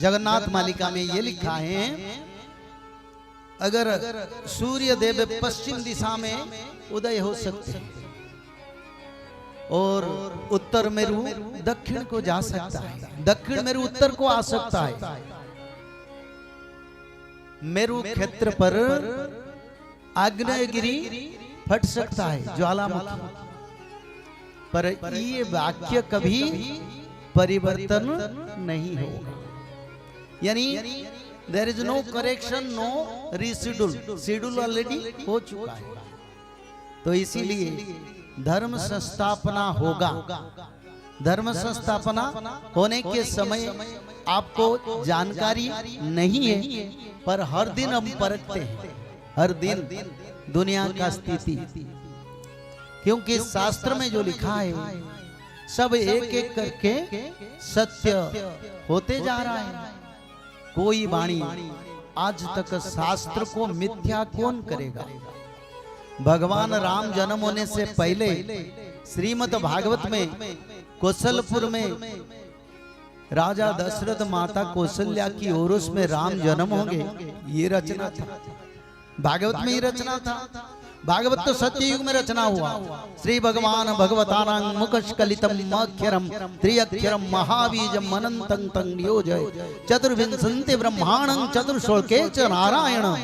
जगन्नाथ मालिका में ये लिखा है, अगर सूर्य देव पश्चिम दिशा में उदय हो सकते और उत्तर मेरु दक्षिण को जा सकता है, दक्षिण मेरु उत्तर को आ सकता है। मेरु क्षेत्र पर आग्नेयगिरी फट सकता है, ज्वालामुखी, पर ये वाक्य कभी परिवर्तन नहीं होगा। यानी there is no correction, no reschedule, schedule already हो चुका है। तो इसीलिए धर्म संस्थापना होगा। धर्म संस्थापना होने के समय आपको जानकारी नहीं है, पर हर दिन हम परखते हैं, हर दिन दुनिया का स्थिति, क्योंकि शास्त्र में जो लिखा है सब एक एक करके सत्य होते जा रहा है। कोई वाणी आज तक शास्त्र को मिथ्या कौन करेगा। भगवान राम जन्म होने से पहले श्रीमद् भागवत में कौशलपुर में राजा दशरथ माता कौशल्या की ओरस में राम जन्म होंगे, ये रचना था। भागवत में ये रचना था। भागवत तो सत्ययुग में रचना हुआ। श्री भगवान भगवतानां मुखस्कलितम अक्षरम त्रिअक्षरम महाबीजम अनंतं तं योजय चतुर्विंशति ब्रह्माणं चतुर्श्लोके च नारायण।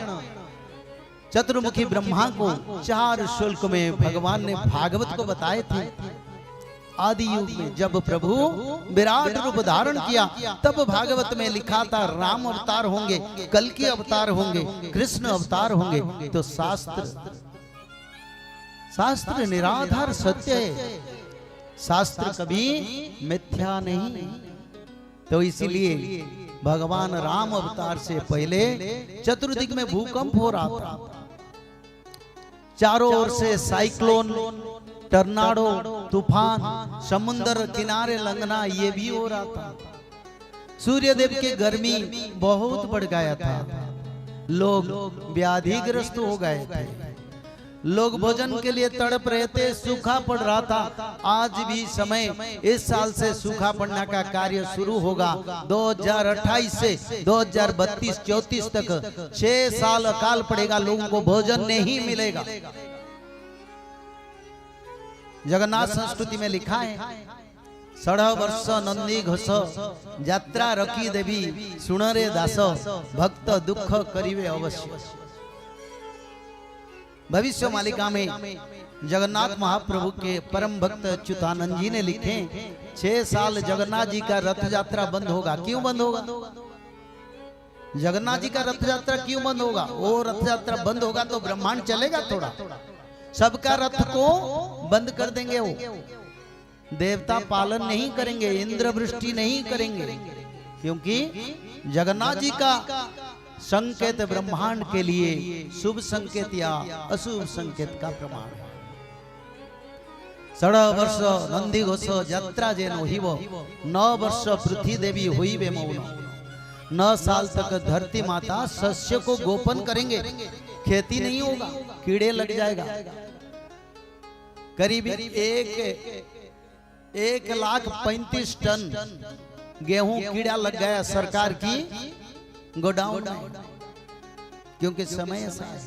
चतुर्मुखी ब्रह्मा को 4 श्लोक में भगवान ने भागवत को बताए थे। आदि युग में जब प्रभु विराट रूप धारण किया, तब भागवत में लिखा था राम अवतार होंगे, कल्कि अवतार होंगे, कृष्ण अवतार होंगे। तो शास्त्र निराधार सत्य है, शास्त्र कभी मिथ्या नहीं। तो इसीलिए भगवान राम अवतार से पहले चतुर्दिक में भूकंप हो रहा था, चारों ओर से साइक्लोन, टर्नाडो, तूफान, समुद्र किनारे लंघना, ये भी हो रहा था। सूर्यदेव की गर्मी बहुत बढ़ गया था, लोग व्याधिग्रस्त हो गए थे, लोग भोजन के लिए तड़प रहे थे, सूखा पड़ रहा था। आज भी समय, इस साल से सूखा पड़ने का कार्य शुरू होगा। 2028 से 2032-34 तक 6 साल अकाल पड़ेगा, लोगों को भोजन नहीं मिलेगा। जगन्नाथ संस्कृति में लिखा है, 16 वर्ष नंदी घोष यात्रा रखी देवी सुनरे दास भक्त दुख करिवे अवश्य। भविष्य मालिका में जगन्नाथ महाप्रभु के परम भक्त अच्युतानंद जी ने लिखे, 6 साल जगन्नाथ जी का रथ यात्रा बंद होगा। क्यों बंद होगा? जगन्नाथ जी का रथ यात्रा क्यों बंद होगा? वो रथ यात्रा बंद होगा तो ब्रह्मांड चलेगा थोड़ा, सबका रथ को बंद कर देंगे। वो देवता पालन नहीं करेंगे, इंद्र वृष्टि नहीं करेंगे, क्योंकि जगन्नाथ जी का संकेत ब्रह्मांड के लिए शुभ संकेत या अशुभ संकेत का प्रमाण है। 16 वर्ष नंदी घोष यात्रा जेनो हिव 9 वर्ष पृथ्वी देवी हुई वे मौन। 9 साल तक धरती माता शस्य को गोपन करेंगे, खेती नहीं होगा, कीड़े लग जाएगा। करीब 1,35,000 टन गेहूं कीड़ा लग गया सरकार की गोडाउन में, क्योंकि समय ऐसा है।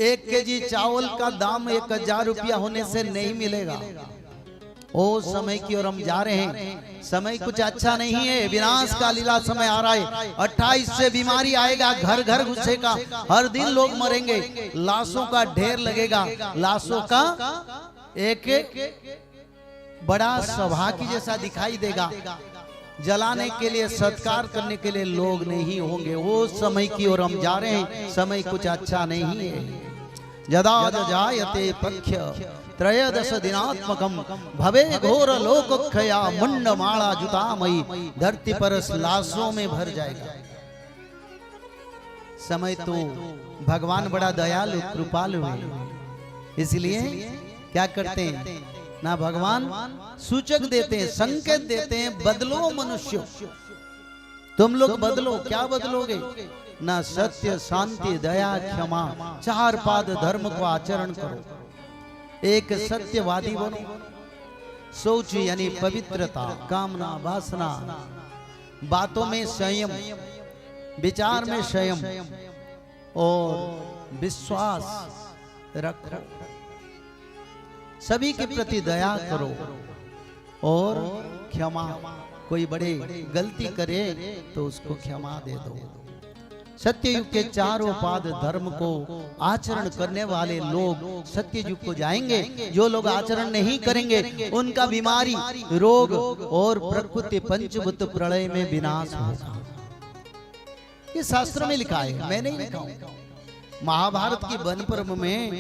1 केजी चावल का दाम 1,000 रुपया होने से नहीं मिलेगा। ओ समय की ओर हम जा रहे हैं, समय कुछ अच्छा नहीं है, विनाश का लीला समय आ रहा है। 28 से बीमारी आएगा, घर घर घुसेगा, हर दिन लोग मरेंगे, लाशों का ढेर लगेगा, लाशों का एक बड़ा सभा की जैसा दिखाई देगा। जलाने के लिए, सत्कार करने के लिए लोग नहीं होंगे। वो समय की ओर हम जा रहे हैं, समय कुछ अच्छा नहीं है। यदा जायते पक्ष्य त्रयोदश दिनात्मकम भवे घोर लोकक्षया मुंडमाला जुतामयी। धरती पर लाशों में भर जाएगा। समय तो भगवान बड़ा दयालु कृपालु है, इसलिए क्या करते हैं ना, भगवान सूचक देते हैं, संकेत देते हैं, बदलो मनुष्य, तुम लोग बदलो। क्या बदलोगे? ना सत्य, शांति, दया, क्षमा, 4 पाद धर्म को आचरण करो, एक सत्यवादी बनो। सोच यानी पवित्रता, कामना, वासना, बातों में संयम, विचार में संयम और विश्वास रखो, सभी के प्रति दया करो और क्षमा, कोई बड़े गलती करे तो उसको क्षमा दे दो। सत्ययुग के चारों पाद धर्म को आचरण करने वाले लोग सत्ययुग को जाएंगे। जो लोग आचरण नहीं करेंगे उनका बीमारी, रोग और प्रकृति पंचभूत प्रलय में विनाश होगा। ये शास्त्र में लिखा है, मैं नहीं लिखा हूं। महाभारत की वन पर्व में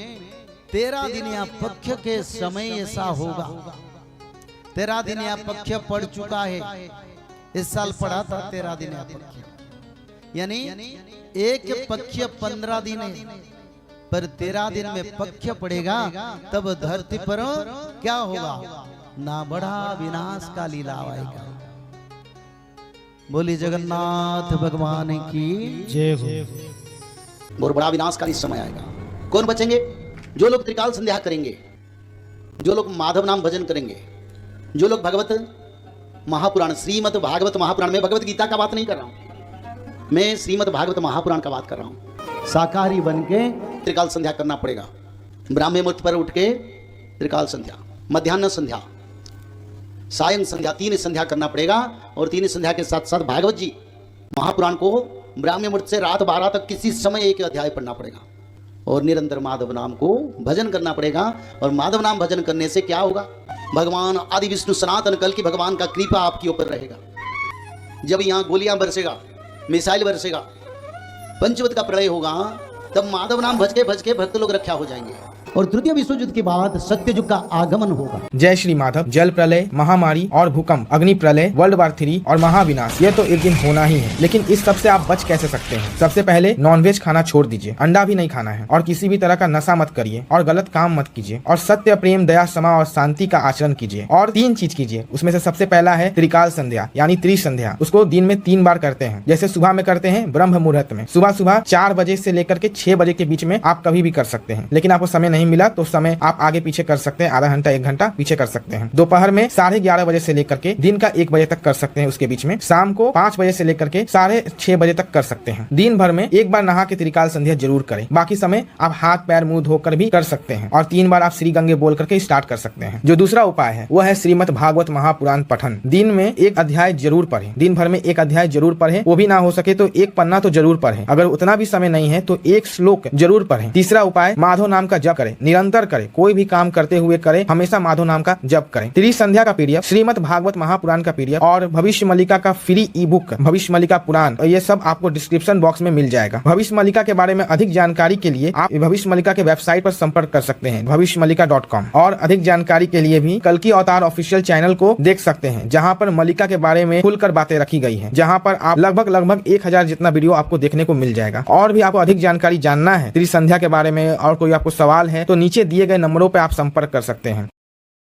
13 दिन या पक्ष के समय ऐसा होगा। 13 दिन या पक्ष पड़ चुका है, इस साल पढ़ा था 13 दिन या पक्ष, यानी एक पक्ष 15 दिन है, पर 13 दिन में पक्ष पड़ेगा तब धरती पर क्या होगा, ना बड़ा विनाश का लीला आएगा। बोली जगन्नाथ भगवान की जय हो। और बड़ा विनाशकारी समय आएगा। कौन बचेंगे? जो लोग त्रिकाल संध्या करेंगे, जो लोग माधव नाम भजन करेंगे, जो लोग भगवत महापुराण, श्रीमद् भागवत महापुराण में भगवत गीता का बात नहीं कर रहा हूं, मैं श्रीमद् भागवत महापुराण का बात कर रहा हूं। शाकाहारी बन के त्रिकाल संध्या करना पड़ेगा। ब्राह्मण मुहूर्त पर उठ के त्रिकाल संध्या, मध्याह्न संध्या, सायं संध्या, 3 संध्या करना पड़ेगा। और 3 संध्या के साथ साथ भागवत जी महापुराण को ब्राह्मण मुहूर्त से रात 12 तक किसी समय एक अध्याय पढ़ना पड़ेगा और निरंतर माधव नाम को भजन करना पड़ेगा। और माधव नाम भजन करने से क्या होगा, भगवान आदि विष्णु सनातन कल की भगवान का कृपा आपके ऊपर रहेगा। जब यहाँ गोलियां बरसेगा, मिसाइल बरसेगा, पंचवत का प्रलय होगा, तब माधव नाम भज के भक्त लोग रक्षा हो जाएंगे और तृतीय विश्व युद्ध के बाद सत्ययुग का आगमन होगा। जय श्री माधव। जल प्रलय, महामारी और भूकंप, अग्नि प्रलय, वर्ल्ड वार 3 और महाविनाश, ये तो एक दिन होना ही है। लेकिन इस सब से आप बच कैसे सकते हैं? सबसे पहले नॉनवेज खाना छोड़ दीजिए, अंडा भी नहीं खाना है, और किसी भी तरह का नशा मत करिए और गलत काम मत कीजिए, और सत्य, प्रेम, दया, क्षमा और शांति का आचरण कीजिए। और 3 चीज कीजिए, उसमें से सबसे पहला है त्रिकाल संध्या यानी त्रिसंध्या। उसको दिन में 3 बार करते हैं। जैसे सुबह में करते हैं ब्रह्म मुहूर्त में, सुबह 4 बजे से लेकर के 6 बजे के बीच में आप कभी भी कर सकते हैं। लेकिन आपको समय नहीं मिला तो समय आप आगे पीछे कर सकते हैं, आधा घंटा 1 घंटा पीछे कर सकते हैं। दोपहर में 11:30 बजे से लेकर के दिन का 1 बजे तक कर सकते हैं, उसके बीच में शाम को 5 बजे से लेकर के 6:30 बजे तक कर सकते हैं। दिन भर में 1 बार नहा के त्रिकाल संध्या जरूर करें। बाकी समय आप हाथ पैर मुंह धोकर भी कर सकते हैं और 3 बार आप श्री गंगे बोल करके स्टार्ट कर सकते हैं। जो दूसरा उपाय है वो है श्रीमद् भागवत महापुराण पठन। दिन में 1 अध्याय जरूर पढ़ें, दिन भर में 1 अध्याय जरूर पढ़ें, वो भी ना हो सके तो 1 पन्ना तो जरूर पढ़ें। अगर उतना भी समय नहीं है तो 1 श्लोक जरूर पढ़ें। तीसरा उपाय माधव नाम का जप करें, निरंतर करें, कोई भी काम करते हुए करें, हमेशा माधव नाम का जप करें। त्रिसंध्या का पीडीएफ, श्रीमद् भागवत महापुराण का पीडीएफ और भविष्य मल्लिका का फ्री ई बुक भविष्य मल्लिका पुराण, ये सब आपको डिस्क्रिप्शन बॉक्स में मिल जाएगा। भविष्य मल्लिका के बारे में अधिक जानकारी के लिए आप भविष्य मल्लिका के वेबसाइट पर संपर्क कर सकते हैं bhavishmallika.com। और अधिक जानकारी के लिए भी कल्कि अवतार ऑफिशियल चैनल को देख सकते हैं, जहाँ पर मल्लिका के बारे में खुलकर बातें रखी गई है, जहाँ पर आप लगभग 1000 जितना वीडियो आपको देखने को मिल जाएगा। और भी आपको अधिक जानकारी जानना है त्रिसंध्या के बारे में और कोई आपको सवाल है तो नीचे दिए गए नंबरों पर आप संपर्क कर सकते हैं।